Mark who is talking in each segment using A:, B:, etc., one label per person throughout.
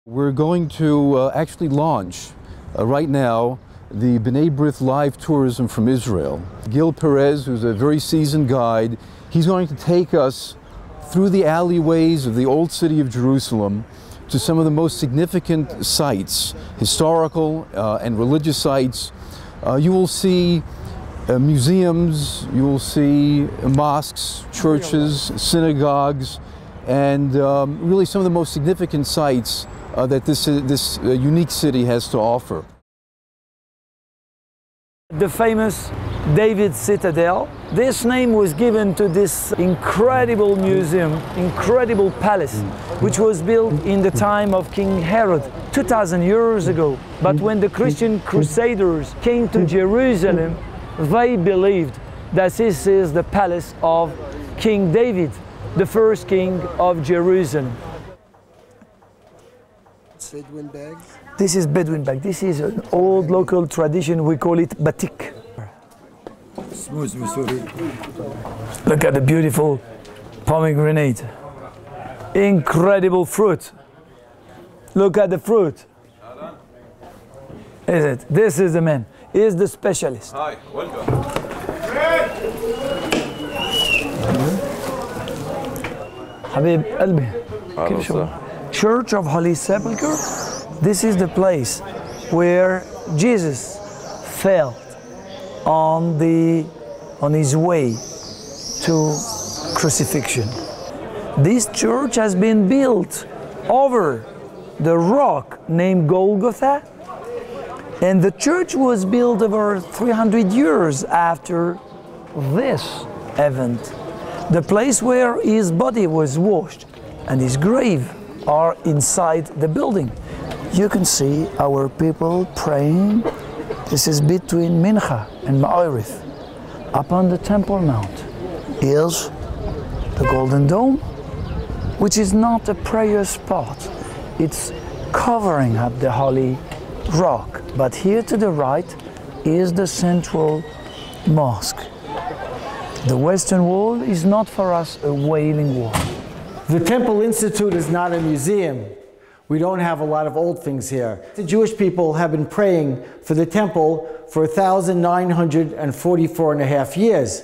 A: We're going to actually launch right now the B'nai B'rith live tourism from Israel. Gil Perez, who's a very seasoned guide, he's going to take us through the alleyways of the old city of Jerusalem to some of the most significant sites, historical and religious sites. You will see museums, you will see mosques, churches, synagogues, and really some of the most significant sites that this unique city has to offer.
B: The famous David Citadel. This name was given to this incredible museum, incredible palace, which was built in the time of King Herod 2,000 years ago. But when the Christian crusaders came to Jerusalem, they believed that this is the palace of King David, the first king of Jerusalem.
C: Bedouin bags?
B: This is Bedouin bag. This is an old local tradition. We call it batik.
C: Smooth,
B: Look at the beautiful pomegranate. Incredible fruit. Look at the fruit. Is it? This is the man. He is the specialist.
D: Hi, welcome.
B: Habib Albi. Church of Holy Sepulchre. This is the place where Jesus fell on his way to crucifixion. This church has been built over the rock named Golgotha, and the church was built over 300 years after this event. The place where his body was washed and his grave are inside the building. You can see our people praying. This is between Mincha and Ma'arif. Up on the Temple Mount is the Golden Dome, which is not a prayer spot. It's covering up the holy rock. But here to the right is the central mosque. The western wall is not for us a wailing wall.
E: The Temple Institute is not a museum. We don't have a lot of old things here. The Jewish people have been praying for the temple for 1,944 and a half years.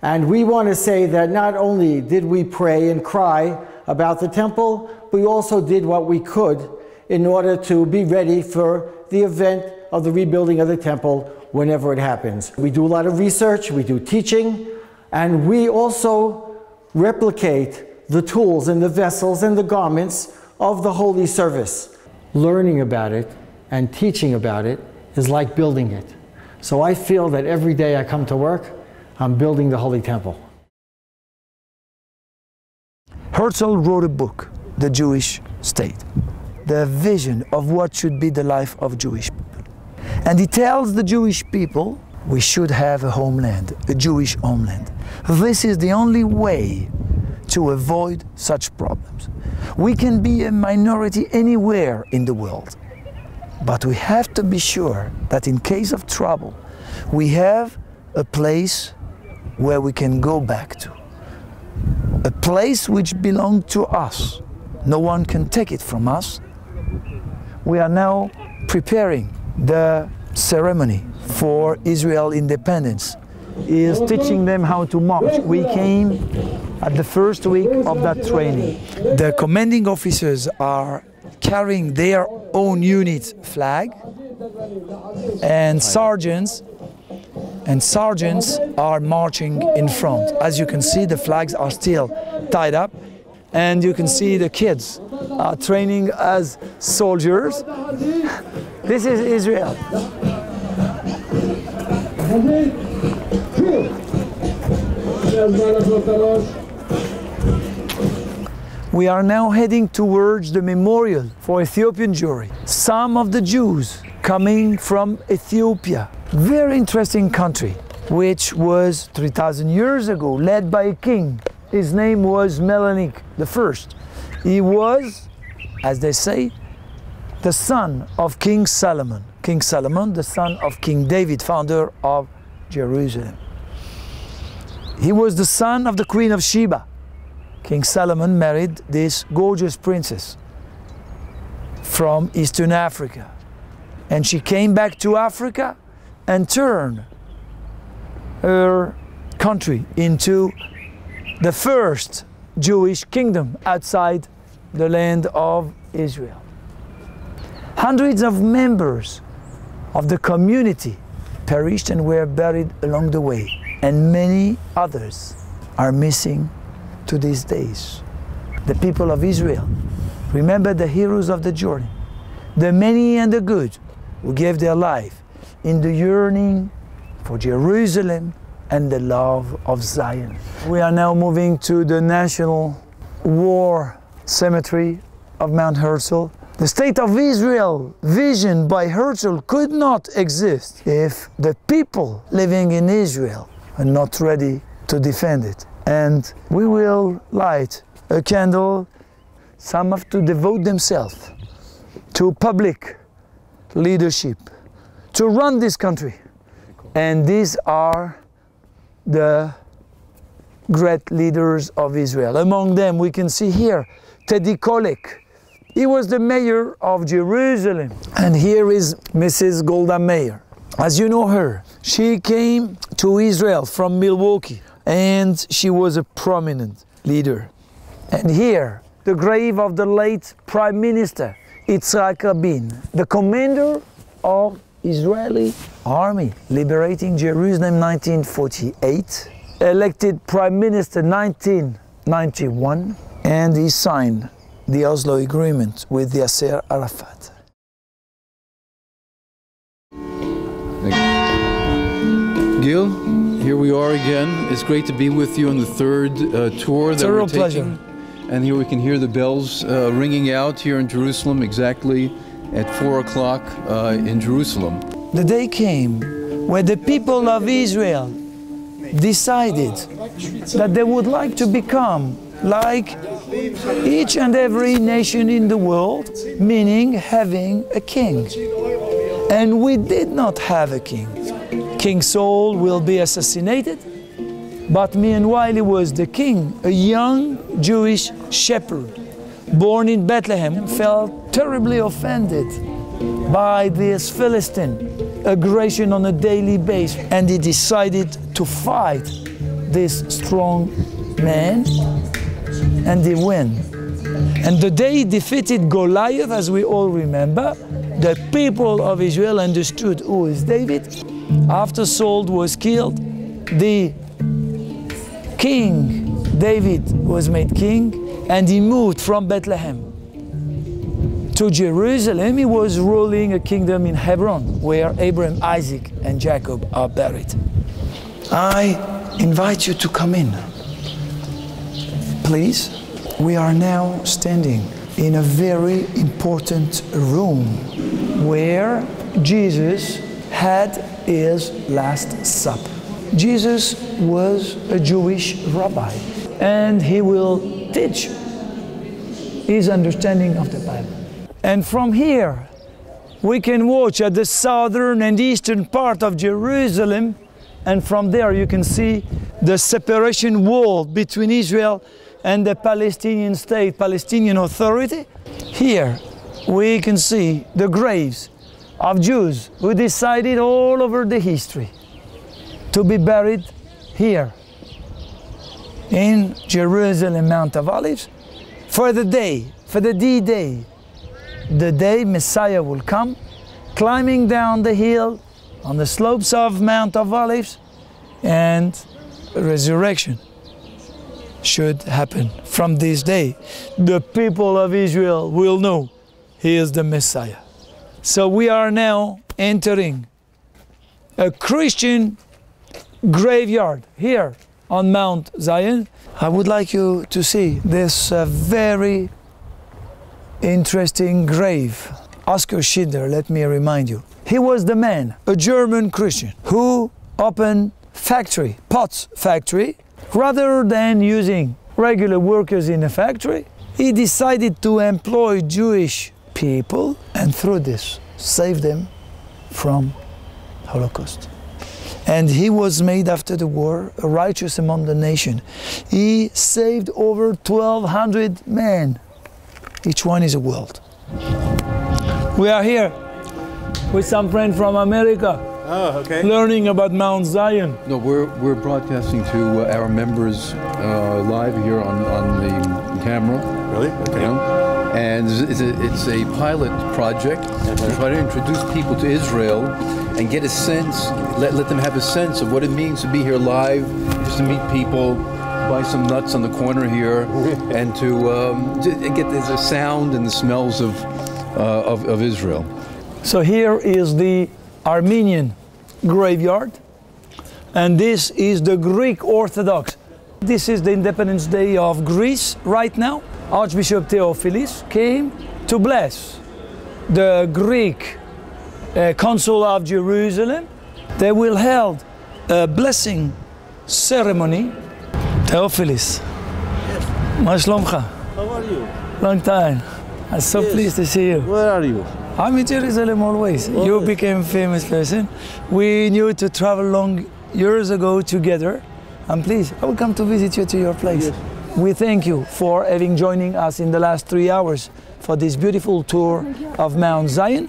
E: And we want to say that not only did we pray and cry about the temple, we also did what we could in order to be ready for the event of the rebuilding of the temple whenever it happens. We do a lot of research, we do teaching, and we also replicate the tools and the vessels and the garments of the holy service. Learning about it and teaching about it is like building it. So I feel that every day I come to work, I'm building the Holy Temple.
B: Herzl wrote a book, The Jewish State, the vision of what should be the life of Jewish people. And he tells the Jewish people, we should have a homeland, a Jewish homeland. This is the only way to avoid such problems. We can be a minority anywhere in the world, but we have to be sure that in case of trouble, we have a place where we can go back to. A place which belongs to us. No one can take it from us. We are now preparing the ceremony for Israel independence. He is teaching them how to march. We came at the first week of that training. The commanding officers are carrying their own unit flag, and sergeants are marching in front. As you can see, the flags are still tied up, and you can see the kids are training as soldiers. This is Israel. We are now heading towards the memorial for Ethiopian Jewry. Some of the Jews coming from Ethiopia, very interesting country, which was 3,000 years ago led by a king. His name was Menelik I. He was, as they say, the son of King Solomon. King Solomon, the son of King David, founder of Jerusalem. He was the son of the Queen of Sheba. King Solomon married this gorgeous princess. from Eastern Africa. And she came back to Africa and turned her country into the first Jewish kingdom outside the land of Israel. Hundreds of members of the community perished and were buried along the way, and many others are missing to these days. The people of Israel remember the heroes of the journey, the many and the good who gave their life in the yearning for Jerusalem and the love of Zion. We are now moving to the National War Cemetery of Mount Herzl. The state of Israel visioned by Herzl could not exist if the people living in Israel are not ready to defend it. And we will light a candle. Some have to devote themselves to public leadership, to run this country. And these are the great leaders of Israel. Among them we can see here Teddy Kollek. He was the mayor of Jerusalem. And here is Mrs. Golda Meir. As you know her, she came to Israel from Milwaukee and she was a prominent leader. And here, the grave of the late Prime Minister Yitzhak Rabin, the commander of Israeli army liberating Jerusalem 1948, elected Prime Minister 1991, and he signed the Oslo Agreement with Yasser Arafat.
A: Gil, here we are again. It's great to be with you on the third tour that we're taking.
B: Pleasure.
A: And here we can hear the bells ringing out here in Jerusalem exactly at 4 o'clock in Jerusalem.
B: The day came when the people of Israel decided that they would like to become like each and every nation in the world, meaning having a king. And we did not have a king. King Saul will be assassinated, but meanwhile he was the king, a young Jewish shepherd born in Bethlehem, felt terribly offended by this Philistine aggression on a daily basis, and he decided to fight this strong man, and he won. And the day he defeated Goliath, as we all remember, the people of Israel understood who is David. After Saul was killed, the king David was made king, and he moved from Bethlehem to Jerusalem. He was ruling a kingdom in Hebron, where Abraham, Isaac, and Jacob are buried. I invite you to come in. Please. We are now standing in a very important room where Jesus had his last supper. Jesus was a Jewish rabbi, and he will teach his understanding of the Bible. And from here, we can watch at the southern and eastern part of Jerusalem, and from there you can see the separation wall between Israel and the Palestinian state, Palestinian Authority. Here we can see the graves of Jews who decided all over the history to be buried here in Jerusalem, Mount of Olives, for the day, for the D-Day, the day Messiah will come, climbing down the hill on the slopes of Mount of Olives, and resurrection should happen. From this day, the people of Israel will know He is the Messiah. So we are now entering a Christian graveyard here on Mount Zion. I would like you to see this very interesting grave. Oskar Schindler, let me remind you. He was the man, a German Christian, who opened factory, pots factory. Rather than using regular workers in a factory, he decided to employ Jewish people, and through this save them from Holocaust. And he was made after the war a righteous among the nation. He saved over 1,200 men. Each one is a world. We are here with some friend from America.
D: Oh, okay.
B: Learning about Mount Zion.
A: No, we're broadcasting to our members live here on the camera.
D: Really? Okay.
A: You know? And it's a pilot project to try to introduce people to Israel and get a sense, let them have a sense of what it means to be here live, just to meet people, buy some nuts on the corner here, and to get the sound and the smells of Israel.
B: So here is the Armenian graveyard, and this is the Greek Orthodox. This is the Independence Day of Greece right now. Archbishop Theophilis came to bless the Greek Consul of Jerusalem. They will hold a blessing ceremony. Theophilis, מה שלומך?
D: How are you?
B: Long time. I'm so pleased to see you.
D: Where are you?
B: I'm in Jerusalem always. You became a famous person. We knew to travel long years ago together. And please, I will come to visit you to your place.
D: Yes.
B: We thank you for having joining us in the last 3 hours for this beautiful tour of Mount Zion.